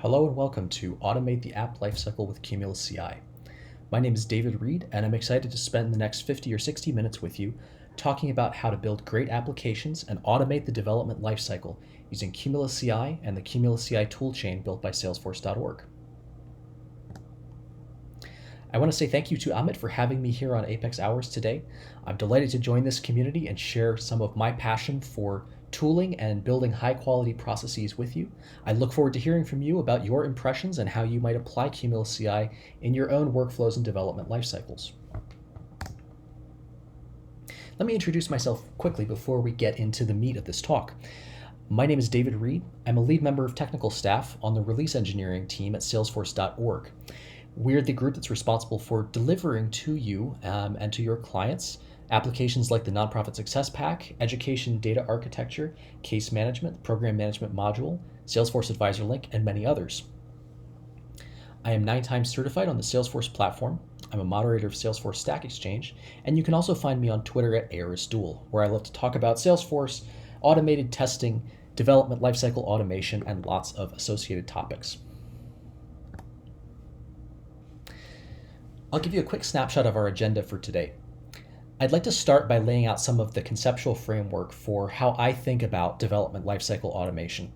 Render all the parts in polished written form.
Hello and welcome to Automate the App Lifecycle with CumulusCI. My name is David Reed, and I'm excited to spend the next 50 or 60 minutes with you talking about how to build great applications and automate the development lifecycle using CumulusCI and the CumulusCI toolchain built by Salesforce.org. I want to say thank you to Amit for having me here on Apex Hours today. I'm delighted to join this community and share some of my passion for tooling and building high-quality processes with you. I look forward to hearing from you about your impressions and how you might apply CumulusCI in your own workflows and development lifecycles. Let me introduce myself quickly before we get into the meat of this talk. My name is David Reed. I'm a lead member of technical staff on the release engineering team at Salesforce.org. We're the group that's responsible for delivering to you and to your clients applications like the Nonprofit Success Pack, Education Data Architecture, Case Management, Program Management Module, Salesforce Advisor Link, and many others. I am 9 times certified on the Salesforce platform. I'm a moderator of Salesforce Stack Exchange, and you can also find me on Twitter at AerisDuel, where I love to talk about Salesforce, automated testing, development lifecycle automation, and lots of associated topics. I'll give you a quick snapshot of our agenda for today. I'd like to start by laying out some of the conceptual framework for how I think about development lifecycle automation.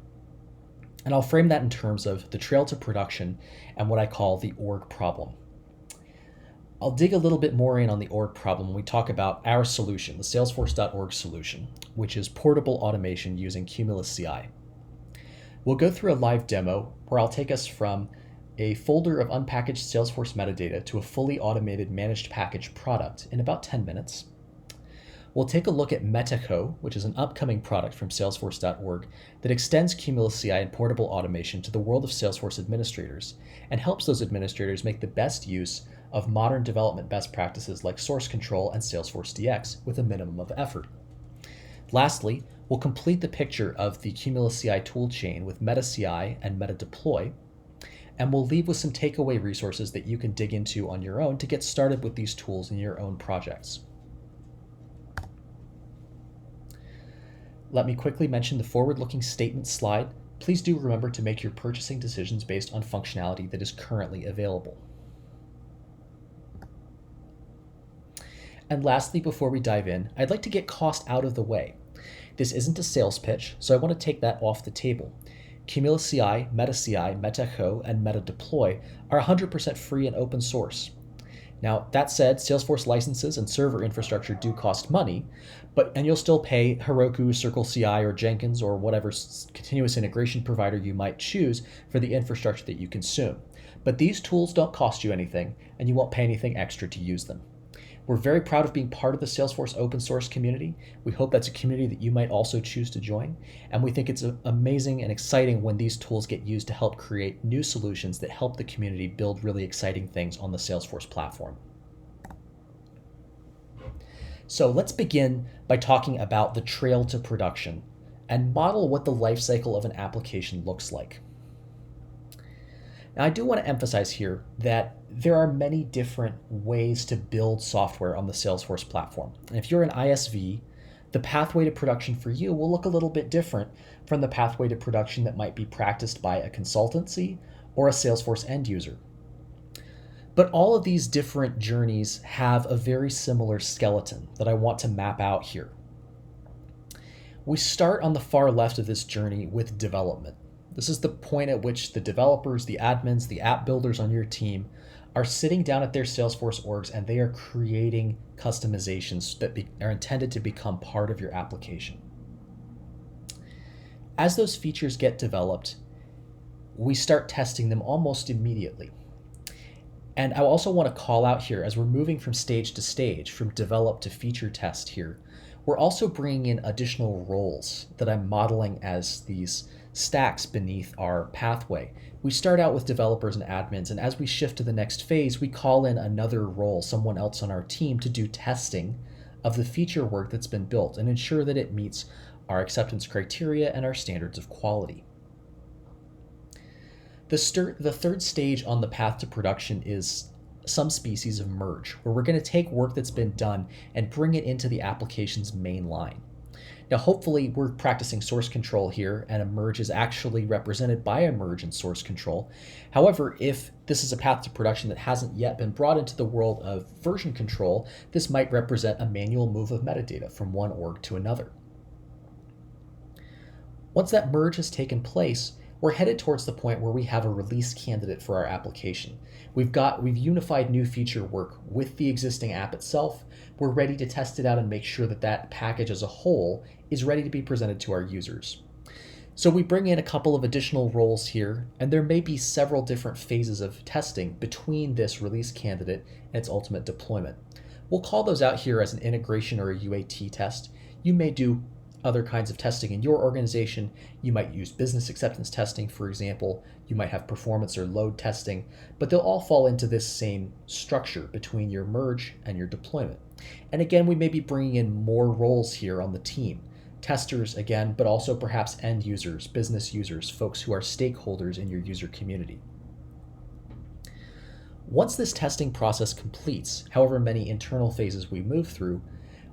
And I'll frame that in terms of the trail to production and what I call the org problem. I'll dig a little bit more in on the org problem when we talk about our solution, the Salesforce.org solution, which is portable automation using CumulusCI. We'll go through a live demo where I'll take us from a folder of unpackaged Salesforce metadata to a fully automated managed package product in about 10 minutes. We'll take a look at MetaDeploy, which is an upcoming product from Salesforce.org that extends CumulusCI and portable automation to the world of Salesforce administrators and helps those administrators make the best use of modern development best practices like source control and Salesforce DX with a minimum of effort. Lastly, we'll complete the picture of the CumulusCI toolchain with MetaCI and MetaDeploy, and we'll leave with some takeaway resources that you can dig into on your own to get started with these tools in your own projects. Let me quickly mention the forward-looking statement slide. Please do remember to make your purchasing decisions based on functionality that is currently available. And lastly, before we dive in, I'd like to get cost out of the way. This isn't a sales pitch, so I want to take that off the table. CumulusCI, MetaCI, MetaDeploy, and MetaDeploy are 100% free and open source. Now, that said, Salesforce licenses and server infrastructure do cost money, and you'll still pay Heroku, CircleCI, or Jenkins, or whatever continuous integration provider you might choose for the infrastructure that you consume. But these tools don't cost you anything, and you won't pay anything extra to use them. We're very proud of being part of the Salesforce open source community. We hope that's a community that you might also choose to join. And we think it's amazing and exciting when these tools get used to help create new solutions that help the community build really exciting things on the Salesforce platform. So let's begin by talking about the trail to production and model what the lifecycle of an application looks like. Now, I do want to emphasize here that there are many different ways to build software on the Salesforce platform. And if you're an ISV, the pathway to production for you will look a little bit different from the pathway to production that might be practiced by a consultancy or a Salesforce end user. But all of these different journeys have a very similar skeleton that I want to map out here. We start on the far left of this journey with development. This is the point at which the developers, the admins, the app builders on your team are sitting down at their Salesforce orgs and they are creating customizations that are intended to become part of your application. As those features get developed, we start testing them almost immediately. And I also want to call out here, as we're moving from stage to stage, from develop to feature test here, we're also bringing in additional roles that I'm modeling as these stacks beneath our pathway. We start out with developers and admins, and as we shift to the next phase, we call in another role, someone else on our team, to do testing of the feature work that's been built and ensure that it meets our acceptance criteria and our standards of quality. The third stage on the path to production is some species of merge, where we're going to take work that's been done and bring it into the application's main line. Now, hopefully we're practicing source control here and a merge is actually represented by a merge in source control. However, if this is a path to production that hasn't yet been brought into the world of version control, this might represent a manual move of metadata from one org to another. Once that merge has taken place, we're headed towards the point where we have a release candidate for our application. We've unified new feature work with the existing app itself. We're ready to test it out and make sure that that package as a whole is ready to be presented to our users. So we bring in a couple of additional roles here, and there may be several different phases of testing between this release candidate and its ultimate deployment. We'll call those out here as an integration or a UAT test. You may do other kinds of testing in your organization. You might use business acceptance testing, for example. You might have performance or load testing, but they'll all fall into this same structure between your merge and your deployment. And again, we may be bringing in more roles here on the team. Testers, again, but also perhaps end users, business users, folks who are stakeholders in your user community. Once this testing process completes, however many internal phases we move through,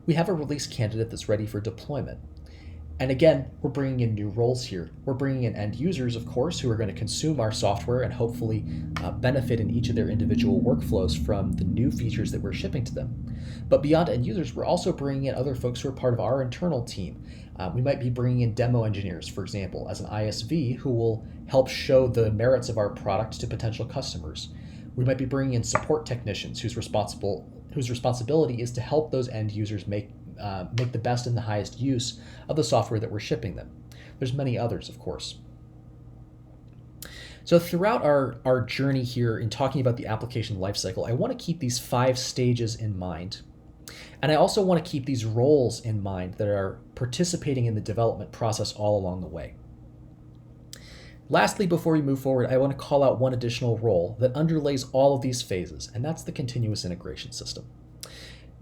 we have a release candidate that's ready for deployment. And again, we're bringing in new roles here. We're bringing in end users, of course, who are going to consume our software and hopefully benefit in each of their individual workflows from the new features that we're shipping to them. But beyond end users, we're also bringing in other folks who are part of our internal team. We might be bringing in demo engineers, for example, as an ISV who will help show the merits of our product to potential customers. We might be bringing in support technicians whose responsibility is to help those end users make the best and the highest use of the software that we're shipping them. There's many others, of course. So throughout our journey here in talking about the application lifecycle, I want to keep these 5 stages in mind. And I also want to keep these roles in mind that are participating in the development process all along the way. Lastly, before we move forward, I want to call out one additional role that underlays all of these phases, and that's the continuous integration system.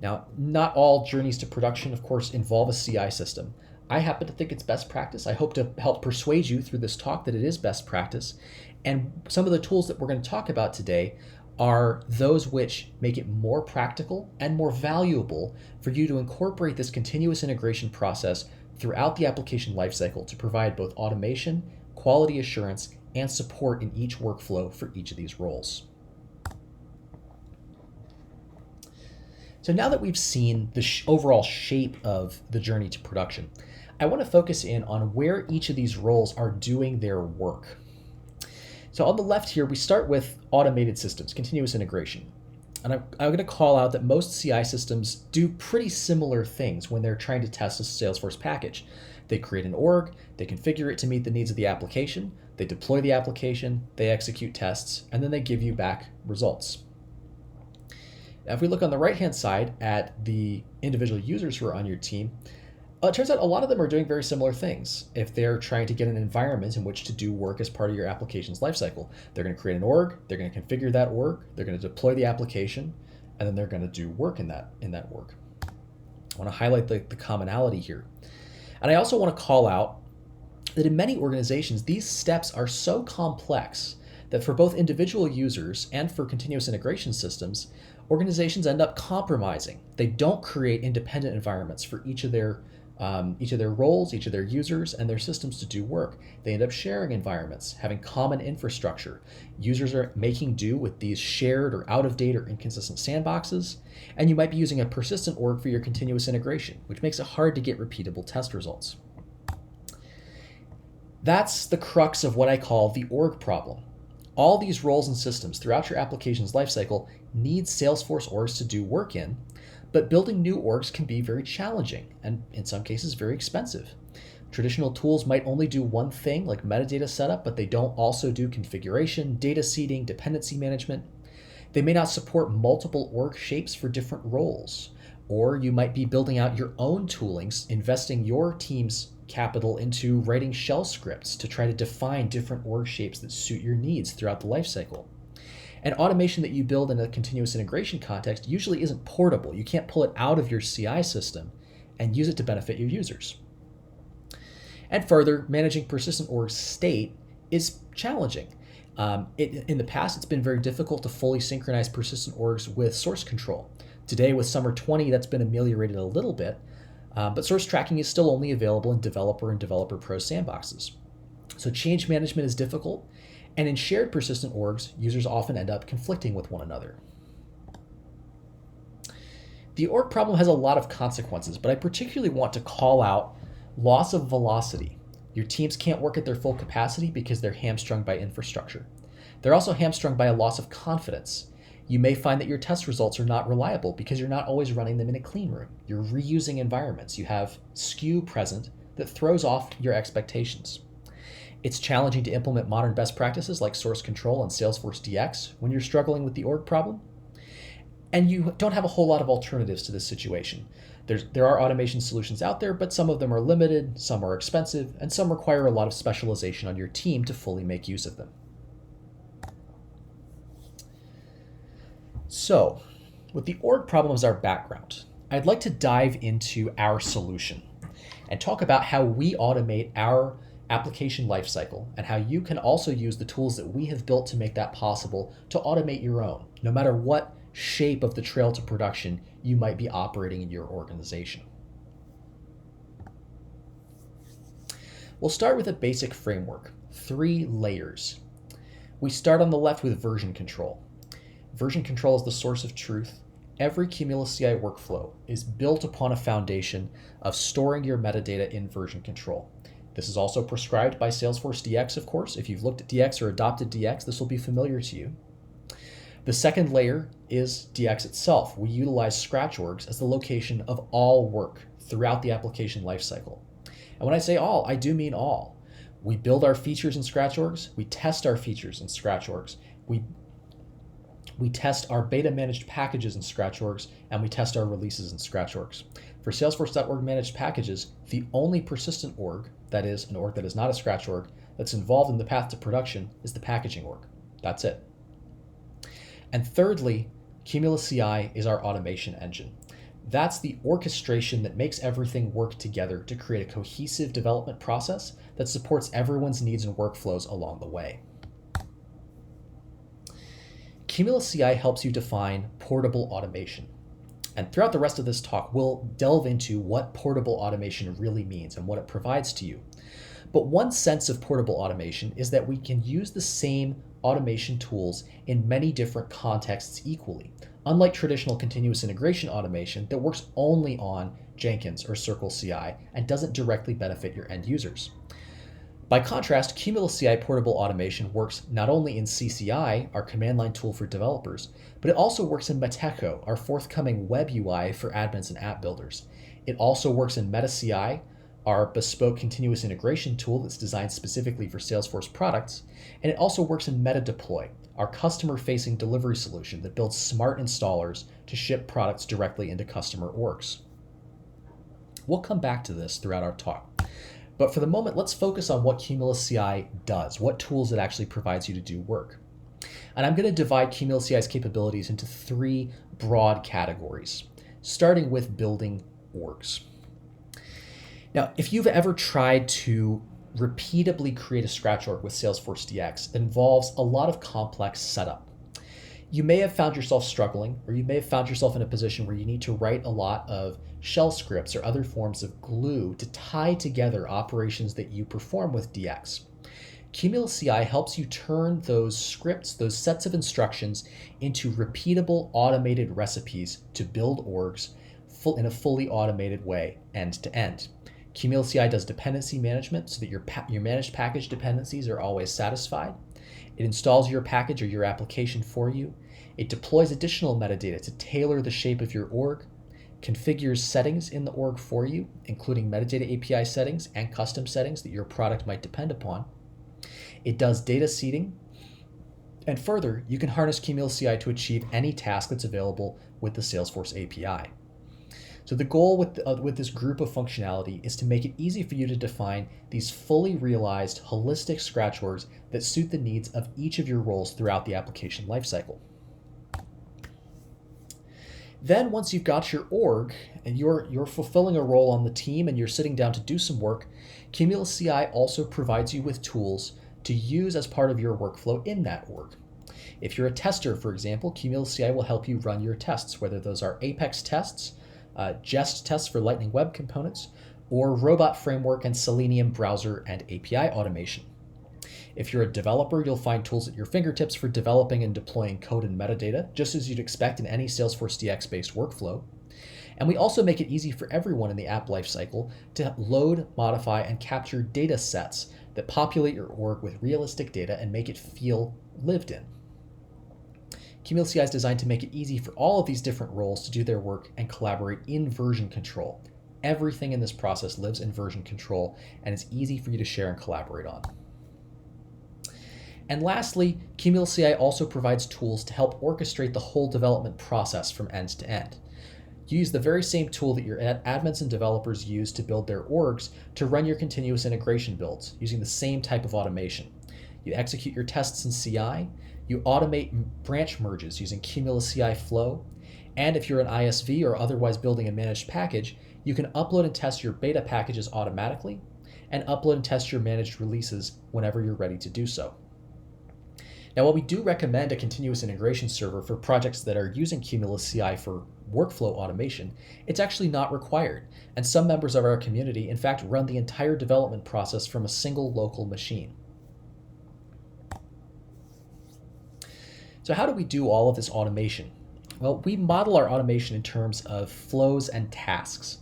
Now, not all journeys to production, of course, involve a CI system. I happen to think it's best practice. I hope to help persuade you through this talk that it is best practice. And some of the tools that we're going to talk about today are those which make it more practical and more valuable for you to incorporate this continuous integration process throughout the application lifecycle to provide both automation, quality assurance, and support in each workflow for each of these roles. So now that we've seen the overall shape of the journey to production, I want to focus in on where each of these roles are doing their work. So on the left here, we start with automated systems, continuous integration. And I'm going to call out that most CI systems do pretty similar things when they're trying to test a Salesforce package. They create an org, they configure it to meet the needs of the application, they deploy the application, they execute tests, and then they give you back results. Now, if we look on the right-hand side at the individual users who are on your team, it turns out a lot of them are doing very similar things. If they're trying to get an environment in which to do work as part of your application's lifecycle, they're going to create an org, they're going to configure that org, they're going to deploy the application, and then they're going to do work in that org. I want to highlight the commonality here. And I also want to call out that in many organizations, these steps are so complex that for both individual users and for continuous integration systems, organizations end up compromising. They don't create independent environments for each of their roles, each of their users, and their systems to do work. They end up sharing environments, having common infrastructure. Users are making do with these shared or out-of-date or inconsistent sandboxes, and you might be using a persistent org for your continuous integration, which makes it hard to get repeatable test results. That's the crux of what I call the org problem. All these roles and systems throughout your application's lifecycle need Salesforce orgs to do work in, but building new orgs can be very challenging and in some cases very expensive. Traditional tools might only do one thing like metadata setup, but they don't also do configuration, data seeding, dependency management. They may not support multiple org shapes for different roles, or you might be building out your own toolings, investing your team's capital into writing shell scripts to try to define different org shapes that suit your needs throughout the lifecycle. And automation that you build in a continuous integration context usually isn't portable. You can't pull it out of your CI system and use it to benefit your users. And further, managing persistent org state is challenging. In the past, it's been very difficult to fully synchronize persistent orgs with source control. Today, with Summer 20, that's been ameliorated a little bit. But source tracking is still only available in Developer and Developer Pro sandboxes. So change management is difficult, and in shared persistent orgs, users often end up conflicting with one another. The org problem has a lot of consequences, but I particularly want to call out loss of velocity. Your teams can't work at their full capacity because they're hamstrung by infrastructure. They're also hamstrung by a loss of confidence. You may find that your test results are not reliable because you're not always running them in a clean room. You're reusing environments. You have skew present that throws off your expectations. It's challenging to implement modern best practices like source control and Salesforce DX when you're struggling with the org problem. And you don't have a whole lot of alternatives to this situation. There are automation solutions out there, but some of them are limited, some are expensive, and some require a lot of specialization on your team to fully make use of them. So, with the org problem as our background, I'd like to dive into our solution and talk about how we automate our application lifecycle and how you can also use the tools that we have built to make that possible to automate your own, no matter what shape of the trail to production you might be operating in your organization. We'll start with a basic framework, 3 layers. We start on the left with version control. Version control is the source of truth. Every CumulusCI workflow is built upon a foundation of storing your metadata in version control. This is also prescribed by Salesforce DX, of course. If you've looked at DX or adopted DX, this will be familiar to you. The second layer is DX itself. We utilize scratch orgs as the location of all work throughout the application lifecycle. And when I say all, I do mean all. We build our features in scratch orgs. We test our features in scratch orgs. We test our beta managed packages in scratch orgs, and we test our releases in scratch orgs. For Salesforce.org managed packages, the only persistent org, that is an org that is not a scratch org, that's involved in the path to production is the packaging org. That's it. And thirdly, CumulusCI is our automation engine. That's the orchestration that makes everything work together to create a cohesive development process that supports everyone's needs and workflows along the way. CumulusCI helps you define portable automation. And throughout the rest of this talk, we'll delve into what portable automation really means and what it provides to you. But one sense of portable automation is that we can use the same automation tools in many different contexts equally, unlike traditional continuous integration automation that works only on Jenkins or CircleCI and doesn't directly benefit your end users. By contrast, CumulusCI portable automation works not only in CCI, our command line tool for developers, but it also works in Mateco, our forthcoming web UI for admins and app builders. It also works in MetaCI, our bespoke continuous integration tool that's designed specifically for Salesforce products, and it also works in MetaDeploy, our customer-facing delivery solution that builds smart installers to ship products directly into customer orgs. We'll come back to this throughout our talk. But for the moment, let's focus on what CumulusCI does, what tools it actually provides you to do work. And I'm going to divide CumulusCI's capabilities into 3 broad categories, starting with building orgs. Now, if you've ever tried to repeatably create a scratch org with Salesforce DX, it involves a lot of complex setup. You may have found yourself struggling, or you may have found yourself in a position where you need to write a lot of shell scripts or other forms of glue to tie together operations that you perform with DX. CumulusCI helps you turn those scripts, those sets of instructions, into repeatable automated recipes to build orgs in a fully automated way, end to end. CumulusCI does dependency management so that your managed package dependencies are always satisfied. It installs your package or your application for you. It deploys additional metadata to tailor the shape of your org, configures settings in the org for you, including metadata API settings and custom settings that your product might depend upon. It does data seeding. And further, you can harness CumulusCI to achieve any task that's available with the Salesforce API. So the goal with this group of functionality is to make it easy for you to define these fully realized, holistic scratch orgs that suit the needs of each of your roles throughout the application lifecycle. Then once you've got your org and you're fulfilling a role on the team and you're sitting down to do some work, CumulusCI also provides you with tools to use as part of your workflow in that org. If you're a tester, for example, CumulusCI will help you run your tests, whether those are Apex tests, Jest tests for Lightning Web Components, or Robot Framework and Selenium browser and API automation. If you're a developer, you'll find tools at your fingertips for developing and deploying code and metadata, just as you'd expect in any Salesforce DX-based workflow. And we also make it easy for everyone in the app lifecycle to load, modify, and capture data sets that populate your org with realistic data and make it feel lived in. CumulusCI is designed to make it easy for all of these different roles to do their work and collaborate in version control. Everything in this process lives in version control and is easy for you to share and collaborate on. And lastly, CumulusCI also provides tools to help orchestrate the whole development process from end to end. You use the very same tool that your admins and developers use to build their orgs to run your continuous integration builds, using the same type of automation. You execute your tests in CI, you automate branch merges using CumulusCI Flow, and if you're an ISV or otherwise building a managed package, you can upload and test your beta packages automatically, and upload and test your managed releases whenever you're ready to do so. Now, while we do recommend a continuous integration server for projects that are using CumulusCI for workflow automation, it's actually not required, and some members of our community, in fact, run the entire development process from a single local machine. So how do we do all of this automation? Well, we model our automation in terms of flows and tasks,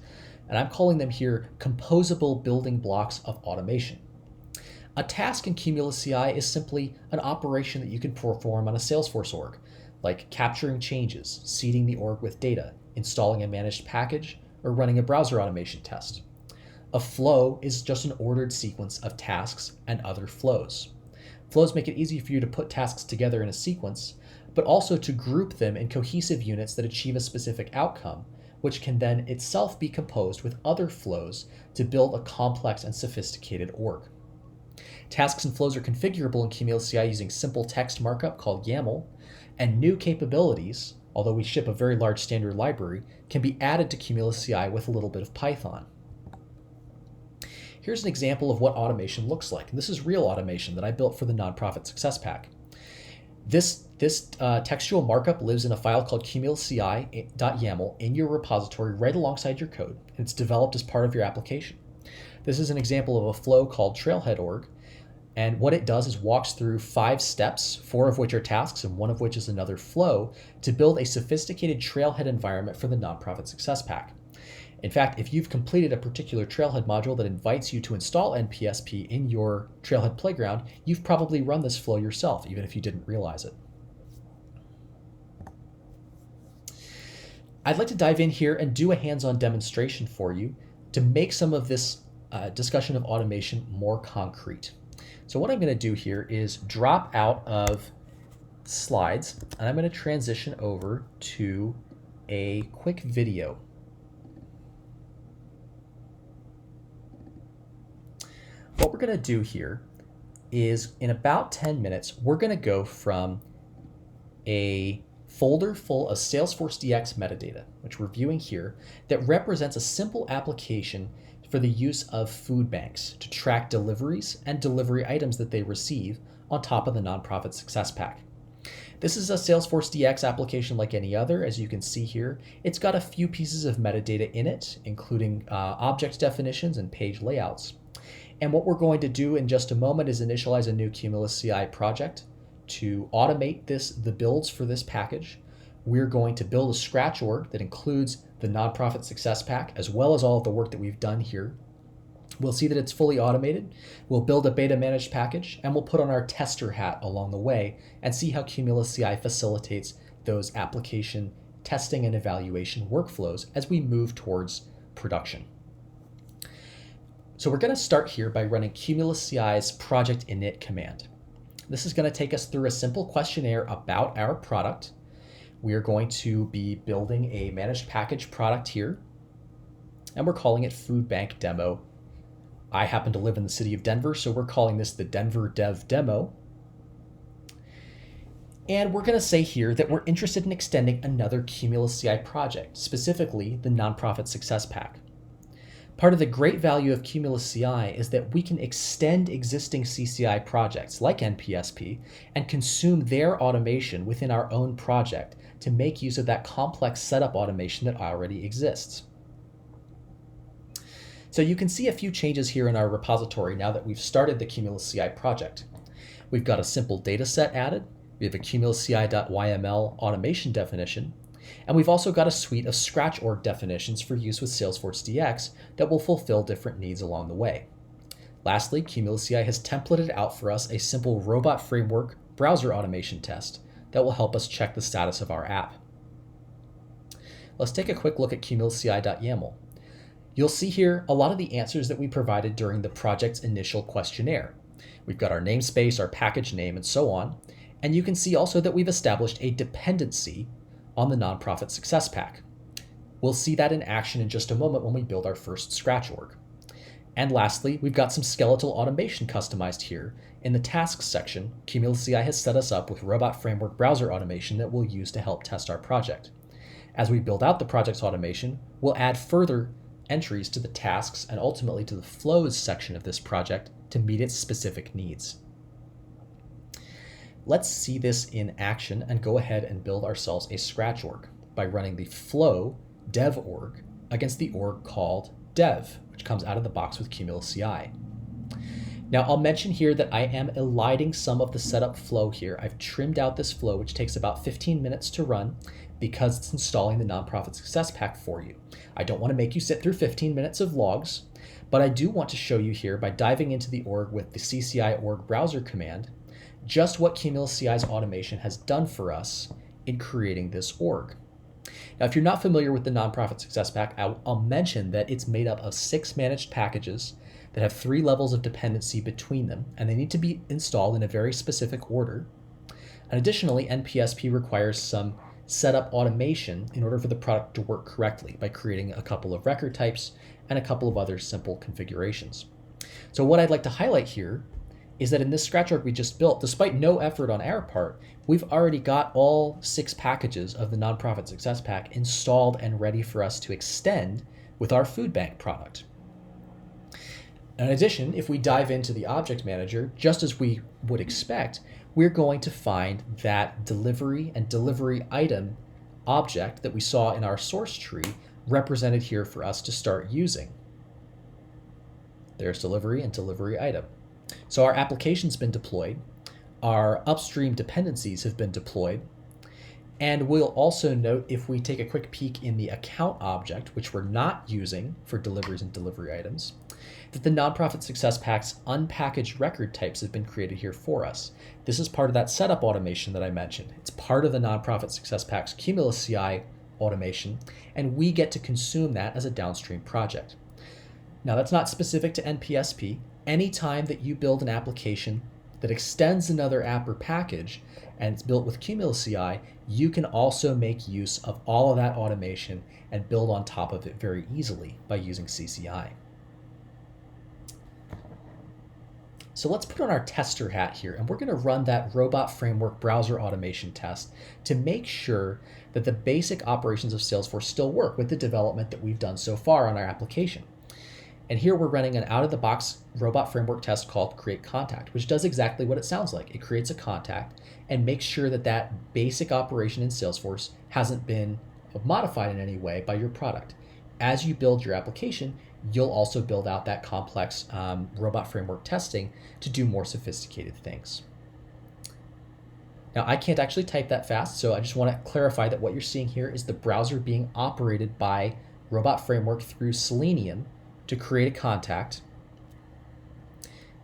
and I'm calling them here composable building blocks of automation. A task in CumulusCI is simply an operation that you can perform on a Salesforce org, like capturing changes, seeding the org with data, installing a managed package, or running a browser automation test. A flow is just an ordered sequence of tasks and other flows. Flows make it easy for you to put tasks together in a sequence, but also to group them in cohesive units that achieve a specific outcome, which can then itself be composed with other flows to build a complex and sophisticated org. Tasks and flows are configurable in CumulusCI using simple text markup called YAML, and new capabilities, although we ship a very large standard library, can be added to CumulusCI with a little bit of Python. Here's an example of what automation looks like. And this is real automation that I built for the Nonprofit Success Pack. This textual markup lives in a file called CumulusCI.yaml in your repository right alongside your code, and it's developed as part of your application. This is an example of a flow called Trailhead.org, and what it does is walks through 5 steps, 4 of which are tasks and 1 of which is another flow, to build a sophisticated Trailhead environment for the Nonprofit Success Pack. In fact, if you've completed a particular Trailhead module that invites you to install NPSP in your Trailhead playground, you've probably run this flow yourself, even if you didn't realize it. I'd like to dive in here and do a hands-on demonstration for you to make some of this discussion of automation more concrete. So what I'm going to do here is drop out of slides, and I'm going to transition over to a quick video. What we're going to do here is in about 10 minutes, we're going to go from a folder full of Salesforce DX metadata, which we're viewing here, that represents a simple application for the use of food banks to track deliveries and delivery items that they receive on top of the Nonprofit Success Pack. This is a Salesforce DX application like any other, as you can see here. It's got a few pieces of metadata in it, including object definitions and page layouts. And what we're going to do in just a moment is initialize a new CumulusCI project to automate the builds for this package. We're going to build a Scratch org that includes the Nonprofit Success Pack, as well as all of the work that we've done here. We'll see that it's fully automated. We'll build a beta managed package, and we'll put on our tester hat along the way and see how CumulusCI facilitates those application testing and evaluation workflows as we move towards production. So we're going to start here by running CumulusCI's project init command. This is going to take us through a simple questionnaire about our product. We are going to be building a managed package product here, and we're calling it Food Bank Demo. I happen to live in the city of Denver, so we're calling this the Denver Dev Demo. And we're going to say here that we're interested in extending another CumulusCI project, specifically the Nonprofit Success Pack. Part of the great value of CumulusCI is that we can extend existing CCI projects like NPSP and consume their automation within our own project to make use of that complex setup automation that already exists. So you can see a few changes here in our repository now that we've started the CumulusCI project. We've got a simple data set added, we have a CumulusCI.yml automation definition, and we've also got a suite of Scratch org definitions for use with Salesforce DX that will fulfill different needs along the way. Lastly, CumulusCI has templated out for us a simple robot framework browser automation test that will help us check the status of our app. Let's take a quick look at CumulusCI.yml. You'll see here a lot of the answers that we provided during the project's initial questionnaire. We've got our namespace, our package name, and so on. And you can see also that we've established a dependency on the Nonprofit Success Pack. We'll see that in action in just a moment when we build our first Scratch org. And lastly, we've got some skeletal automation customized here. In the tasks section, CumulusCI has set us up with Robot Framework browser automation that we'll use to help test our project. As we build out the project's automation, we'll add further entries to the tasks and ultimately to the flows section of this project to meet its specific needs. Let's see this in action and go ahead and build ourselves a Scratch org by running the flow dev org against the org called dev, which comes out of the box with CumulusCI. Now I'll mention here that I am eliding some of the setup flow here. I've trimmed out this flow, which takes about 15 minutes to run because it's installing the Nonprofit Success Pack for you. I don't want to make you sit through 15 minutes of logs, but I do want to show you here by diving into the org with the CCI org browser command, just what CumulusCI's automation has done for us in creating this org. Now, if you're not familiar with the Nonprofit Success Pack, I'll mention that it's made up of 6 managed packages that have 3 levels of dependency between them, and they need to be installed in a very specific order. And additionally, NPSP requires some setup automation in order for the product to work correctly by creating a couple of record types and a couple of other simple configurations. So what I'd like to highlight here is that in this Scratch org we just built, despite no effort on our part, we've already got all 6 packages of the Nonprofit Success Pack installed and ready for us to extend with our food bank product. In addition, if we dive into the object manager, just as we would expect, we're going to find that delivery and delivery item object that we saw in our source tree represented here for us to start using. There's delivery and delivery item. So our application's been deployed, our upstream dependencies have been deployed, and we'll also note if we take a quick peek in the account object, which we're not using for deliveries and delivery items, that the Nonprofit Success Pack's unpackaged record types have been created here for us. This is part of that setup automation that I mentioned. It's part of the Nonprofit Success Pack's CumulusCI automation, and we get to consume that as a downstream project. Now, that's not specific to NPSP. Anytime that you build an application that extends another app or package and it's built with CumulusCI, you can also make use of all of that automation and build on top of it very easily by using CCI. So let's put on our tester hat here, and we're going to run that Robot Framework browser automation test to make sure that the basic operations of Salesforce still work with the development that we've done so far on our application. And here we're running an out-of-the-box Robot Framework test called Create Contact, which does exactly what it sounds like. It creates a contact and makes sure that that basic operation in Salesforce hasn't been modified in any way by your product. As you build your application, you'll also build out that complex Robot Framework testing to do more sophisticated things. Now, I can't actually type that fast, so I just want to clarify that what you're seeing here is the browser being operated by Robot Framework through Selenium to create a contact.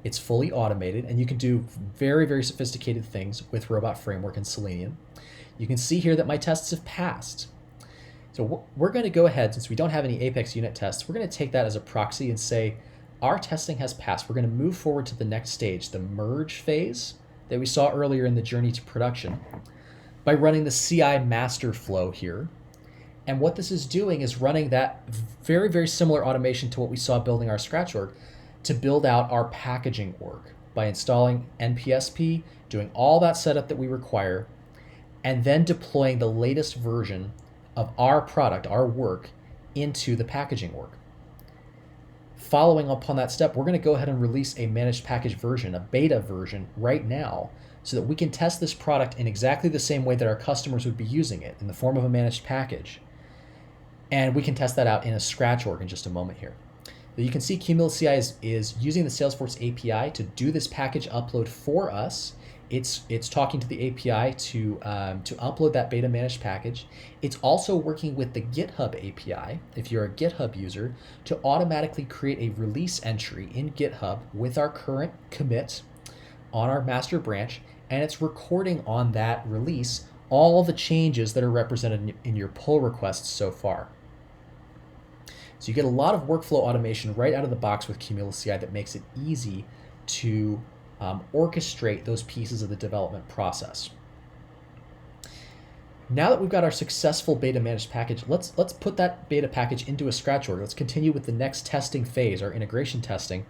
It's fully automated, and you can do very, very sophisticated things with Robot Framework and Selenium. You can see here that my tests have passed. So we're going to go ahead, since we don't have any Apex unit tests, we're going to take that as a proxy and say our testing has passed. We're going to move forward to the next stage, the merge phase that we saw earlier in the journey to production, by running the CI master flow here. And what this is doing is running that very, very similar automation to what we saw building our Scratch org to build out our packaging org by installing NPSP, doing all that setup that we require, and then deploying the latest version of our product, our work, into the packaging org. Following upon that step, we're going to go ahead and release a managed package version, a beta version right now, so that we can test this product in exactly the same way that our customers would be using it, in the form of a managed package. And we can test that out in a Scratch org in just a moment here. You can see CumulusCI is using the Salesforce API to do this package upload for us. It's talking to the API to upload that beta managed package. It's also working with the GitHub API, if you're a GitHub user, to automatically create a release entry in GitHub with our current commit on our master branch, and it's recording on that release all the changes that are represented in your pull requests so far. So you get a lot of workflow automation right out of the box with CumulusCI that makes it easy to orchestrate those pieces of the development process. Now that we've got our successful beta managed package, let's put that beta package into a Scratch org. Let's continue with the next testing phase, our integration testing,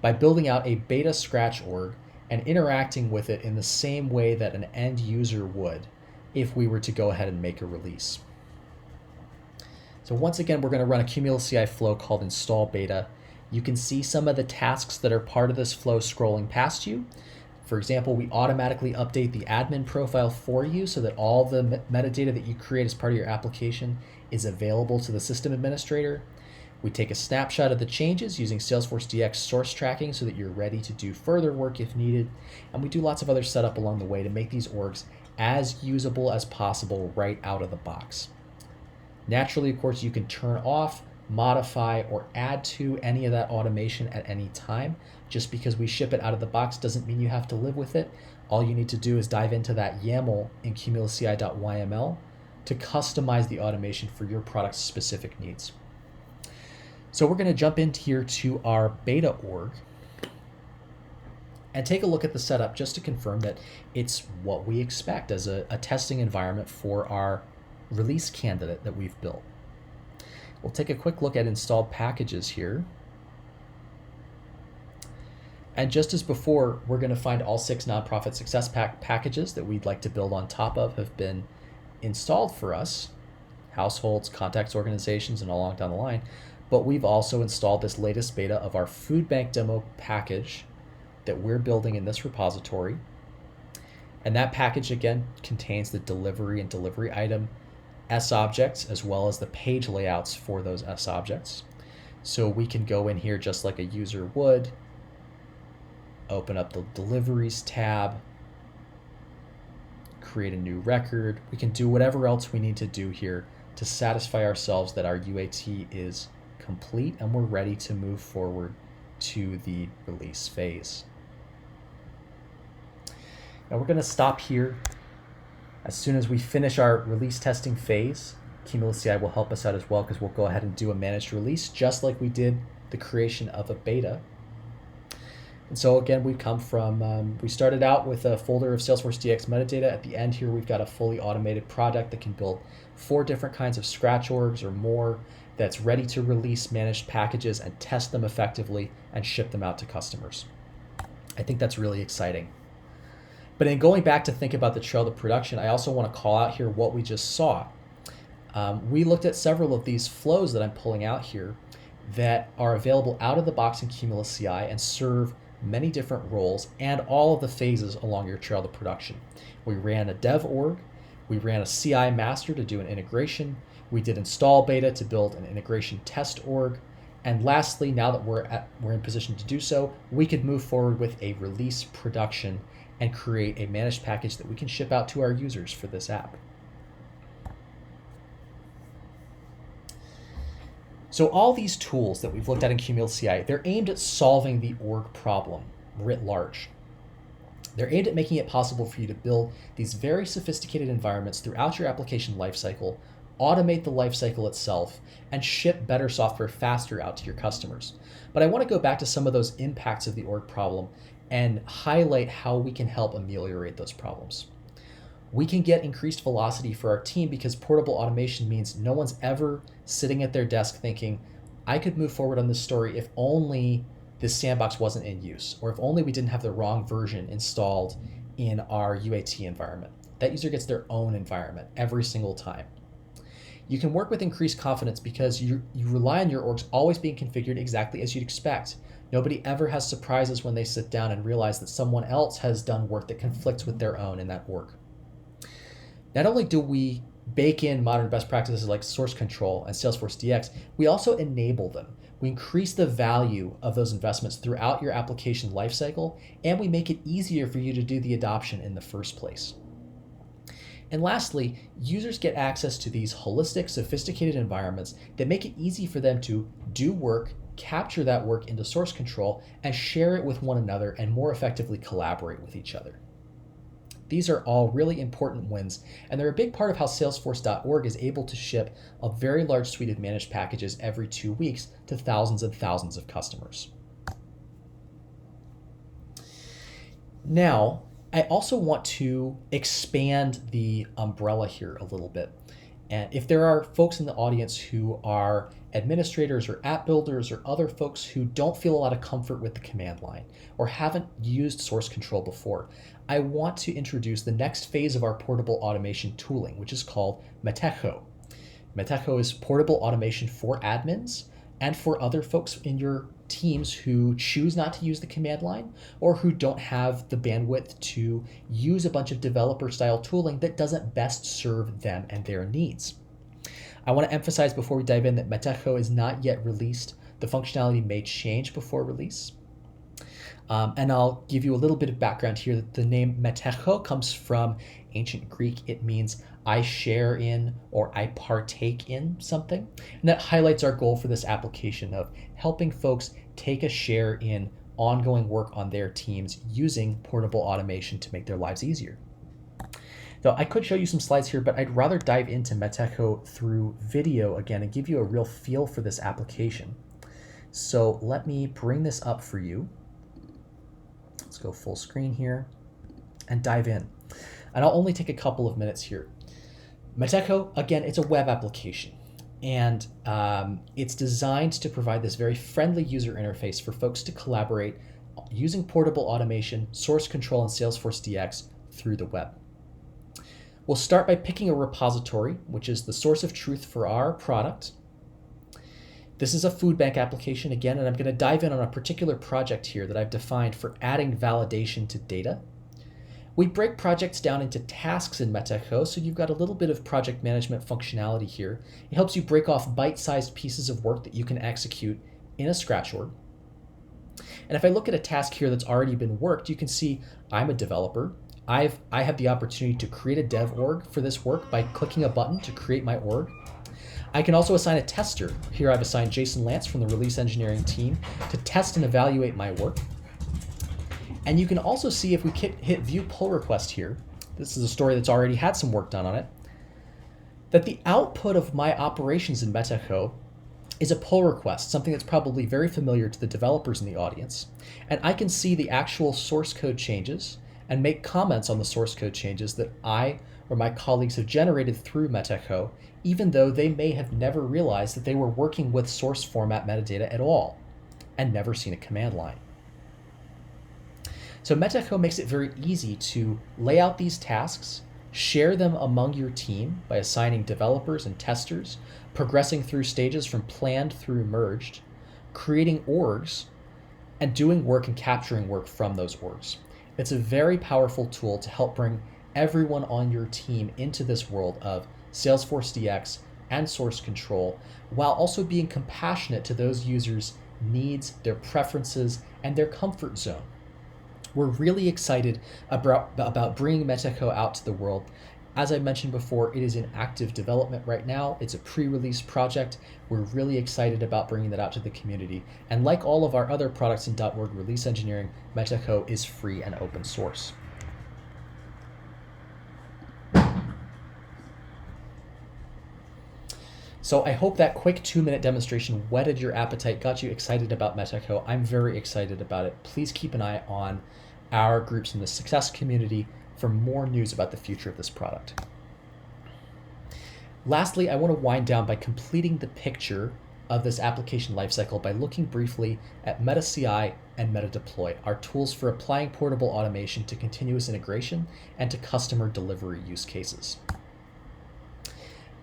by building out a beta Scratch org and interacting with it in the same way that an end user would if we were to go ahead and make a release. So once again, we're going to run a CumulusCI flow called install beta. You can see some of the tasks that are part of this flow scrolling past you. For example, we automatically update the admin profile for you so that all the metadata that you create as part of your application is available to the system administrator. We take a snapshot of the changes using Salesforce DX source tracking so that you're ready to do further work if needed. And we do lots of other setup along the way to make these orgs as usable as possible right out of the box. Naturally, of course, you can turn off, modify, or add to any of that automation at any time. Just because we ship it out of the box doesn't mean you have to live with it. All you need to do is dive into that YAML in CumulusCI.yml to customize the automation for your product's specific needs. So we're going to jump in here to our beta org and take a look at the setup just to confirm that it's what we expect as a testing environment for our release candidate that we've built. We'll take a quick look at installed packages here. And just as before, we're going to find all 6 nonprofit success packages that we'd like to build on top of have been installed for us, households, contacts, organizations, and along down the line. But we've also installed this latest beta of our food bank demo package that we're building in this repository. And that package, again, contains the delivery and delivery item S objects, as well as the page layouts for those S objects. So we can go in here just like a user would, open up the deliveries tab, create a new record. We can do whatever else we need to do here to satisfy ourselves that our UAT is complete and we're ready to move forward to the release phase. Now we're going to stop here. As soon as we finish our release testing phase, CumulusCI will help us out as well, because we'll go ahead and do a managed release just like we did the creation of a beta. And so again, we come from, we started out with a folder of Salesforce DX metadata. At the end here, we've got a fully automated project that can build 4 different kinds of Scratch orgs or more that's ready to release managed packages and test them effectively and ship them out to customers. I think that's really exciting. But in going back to think about the trail to production, I also want to call out here what we just saw. We looked at several of these flows that I'm pulling out here that are available out of the box in CumulusCI and serve many different roles and all of the phases along your trail to production. We ran a dev org, we ran a CI master to do an integration, we did install beta to build an integration test org, and lastly, now that we're in position to do so, we could move forward with a release production and create a managed package that we can ship out to our users for this app. So all these tools that we've looked at in CumulusCI, they're aimed at solving the org problem writ large. They're aimed at making it possible for you to build these very sophisticated environments throughout your application lifecycle, automate the lifecycle itself, and ship better software faster out to your customers. But I want to go back to some of those impacts of the org problem and highlight how we can help ameliorate those problems. We can get increased velocity for our team because portable automation means no one's ever sitting at their desk thinking, I could move forward on this story if only this sandbox wasn't in use, or if only we didn't have the wrong version installed in our UAT environment. That user gets their own environment every single time. You can work with increased confidence because you rely on your orgs always being configured exactly as you'd expect. Nobody ever has surprises when they sit down and realize that someone else has done work that conflicts with their own in that org. Not only do we bake in modern best practices like source control and Salesforce DX, we also enable them. We increase the value of those investments throughout your application lifecycle, and we make it easier for you to do the adoption in the first place. And lastly, users get access to these holistic, sophisticated environments that make it easy for them to do work, capture that work into source control, and share it with one another and more effectively collaborate with each other. These are all really important wins, and they're a big part of how Salesforce.org is able to ship a very large suite of managed packages every 2 weeks to thousands and thousands of customers. Now, I also want to expand the umbrella here a little bit. And if there are folks in the audience who are administrators or app builders or other folks who don't feel a lot of comfort with the command line or haven't used source control before, I want to introduce the next phase of our portable automation tooling, which is called MetaDeploy. MetaDeploy is portable automation for admins and for other folks in your teams who choose not to use the command line or who don't have the bandwidth to use a bunch of developer style tooling that doesn't best serve them and their needs. I want to emphasize before we dive in that MetaDeploy is not yet released. The functionality may change before release. And I'll give you a little bit of background here. The name MetaDeploy comes from ancient Greek. It means I share in or I partake in something. And that highlights our goal for this application of helping folks take a share in ongoing work on their teams using portable automation to make their lives easier. Though I could show you some slides here, but I'd rather dive into MetaDeploy through video again and give you a real feel for this application. So let me bring this up for you. Let's go full screen here and dive in. And I'll only take a couple of minutes here. MetaDeploy, again, it's a web application. And it's designed to provide this very friendly user interface for folks to collaborate using portable automation, source control, and Salesforce DX through the web. We'll start by picking a repository, which is the source of truth for our product. This is a food bank application again, and I'm going to dive in on a particular project here that I've defined for adding validation to data. We break projects down into tasks in MetaDeploy, so you've got a little bit of project management functionality here. It helps you break off bite-sized pieces of work that you can execute in a scratch org. And if I look at a task here that's already been worked, you can see I'm a developer. I have the opportunity to create a dev org for this work by clicking a button to create my org. I can also assign a tester. Here I've assigned Jason Lance from the release engineering team to test and evaluate my work. And you can also see if we hit view pull request here, this is a story that's already had some work done on it, that the output of my operations in MetaDeploy is a pull request, something that's probably very familiar to the developers in the audience. And I can see the actual source code changes and make comments on the source code changes that I or my colleagues have generated through MetaDeploy, even though they may have never realized that they were working with source format metadata at all and never seen a command line. So MetaDeploy makes it very easy to lay out these tasks, share them among your team by assigning developers and testers, progressing through stages from planned through merged, creating orgs, and doing work and capturing work from those orgs. It's a very powerful tool to help bring everyone on your team into this world of Salesforce DX and source control, while also being compassionate to those users' needs, their preferences, and their comfort zone. We're really excited about bringing MetaDeploy out to the world. As I mentioned before, it is in active development right now. It's a pre-release project. We're really excited about bringing that out to the community. And like all of our other products in .org release engineering, MetaDeploy is free and open source. So I hope that quick 2-minute demonstration whetted your appetite, got you excited about MetaDeploy. I'm very excited about it. Please keep an eye on our groups in the success community for more news about the future of this product. Lastly, I want to wind down by completing the picture of this application lifecycle by looking briefly at MetaCI and MetaDeploy, our tools for applying portable automation to continuous integration and to customer delivery use cases.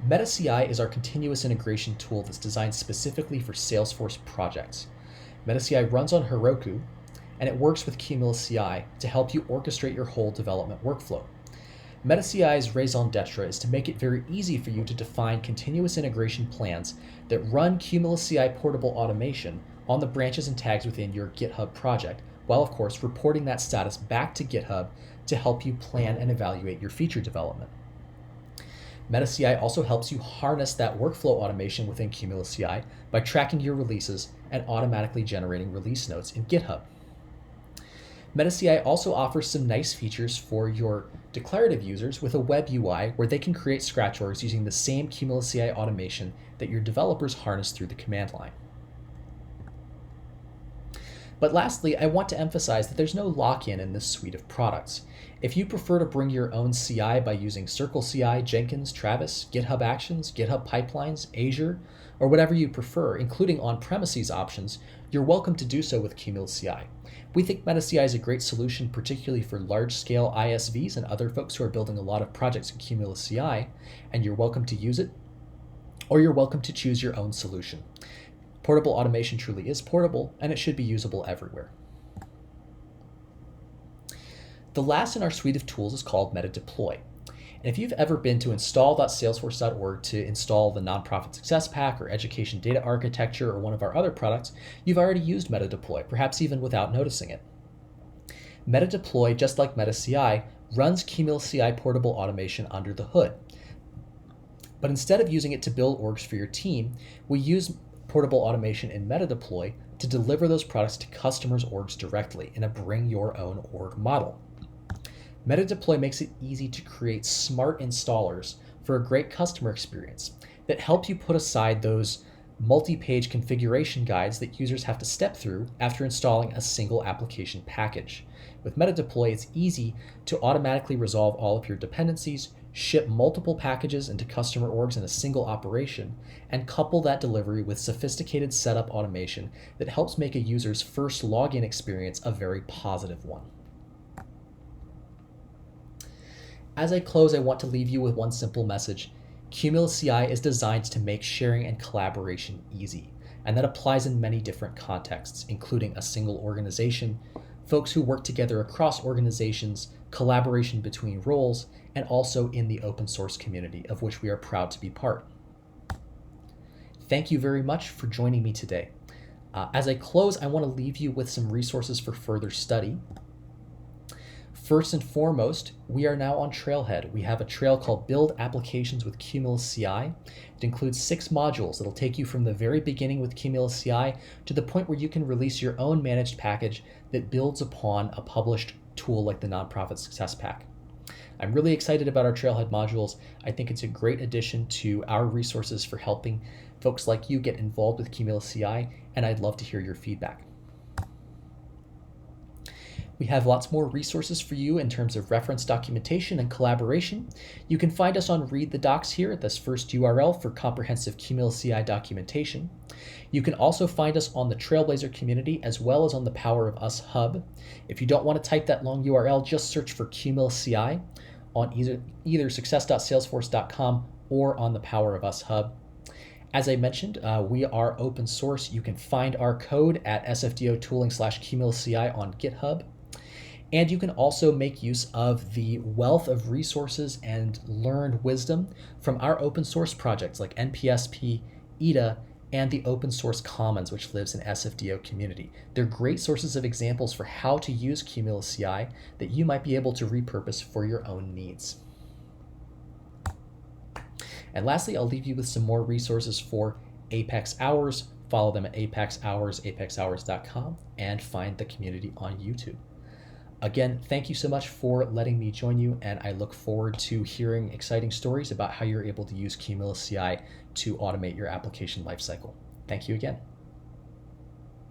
MetaCI is our continuous integration tool that's designed specifically for Salesforce projects. MetaCI runs on Heroku, and it works with CumulusCI to help you orchestrate your whole development workflow. MetaCI's raison d'etre is to make it very easy for you to define continuous integration plans that run CumulusCI portable automation on the branches and tags within your GitHub project, while of course reporting that status back to GitHub to help you plan and evaluate your feature development. MetaCI also helps you harness that workflow automation within CumulusCI by tracking your releases and automatically generating release notes in GitHub. MetaCI also offers some nice features for your declarative users with a web UI where they can create scratch orders using the same CumulusCI automation that your developers harness through the command line. But lastly, I want to emphasize that there's no lock-in in this suite of products. If you prefer to bring your own CI by using CircleCI, Jenkins, Travis, GitHub Actions, GitHub Pipelines, Azure, or whatever you prefer, including on-premises options, you're welcome to do so with CumulusCI. We think MetaCI is a great solution, particularly for large-scale ISVs and other folks who are building a lot of projects in CumulusCI, and you're welcome to use it, or you're welcome to choose your own solution. Portable automation truly is portable, and it should be usable everywhere. The last in our suite of tools is called MetaDeploy. And if you've ever been to install.salesforce.org to install the Nonprofit Success Pack or Education Data Architecture or one of our other products, you've already used MetaDeploy, perhaps even without noticing it. MetaDeploy, just like MetaCI, runs CumulusCI portable automation under the hood. But instead of using it to build orgs for your team, we use portable automation in MetaDeploy to deliver those products to customers' orgs directly in a bring your own org model. MetaDeploy makes it easy to create smart installers for a great customer experience that help you put aside those multi-page configuration guides that users have to step through after installing a single application package. With MetaDeploy, it's easy to automatically resolve all of your dependencies, ship multiple packages into customer orgs in a single operation, and couple that delivery with sophisticated setup automation that helps make a user's first login experience a very positive one. As I close, I want to leave you with one simple message. CumulusCI is designed to make sharing and collaboration easy, and that applies in many different contexts, including a single organization, folks who work together across organizations, collaboration between roles, and also in the open source community, of which we are proud to be part. Thank you very much for joining me today. As I close, I want to leave you with some resources for further study. First and foremost, we are now on Trailhead. We have a trail called Build Applications with CumulusCI. It includes 6 modules that'll take you from the very beginning with CumulusCI to the point where you can release your own managed package that builds upon a published tool like the Nonprofit Success Pack. I'm really excited about our Trailhead modules. I think it's a great addition to our resources for helping folks like you get involved with CumulusCI, and I'd love to hear your feedback. We have lots more resources for you in terms of reference documentation and collaboration. You can find us on Read the Docs here at this first URL for comprehensive CumulusCI documentation. You can also find us on the Trailblazer community as well as on the Power of Us hub. If you don't want to type that long URL, just search for CumulusCI on either success.salesforce.com or on the Power of Us hub. As I mentioned, we are open source. You can find our code at sfdotooling/CumulusCI on GitHub. And you can also make use of the wealth of resources and learned wisdom from our open source projects like NPSP, EDA, and the Open Source Commons, which lives in SFDO community. They're great sources of examples for how to use CumulusCI that you might be able to repurpose for your own needs. And lastly, I'll leave you with some more resources for Apex Hours. Follow them at Apex Hours, apexhours.com, and find the community on YouTube. Again, thank you so much for letting me join you, and I look forward to hearing exciting stories about how you're able to use CumulusCI to automate your application lifecycle. Thank you again.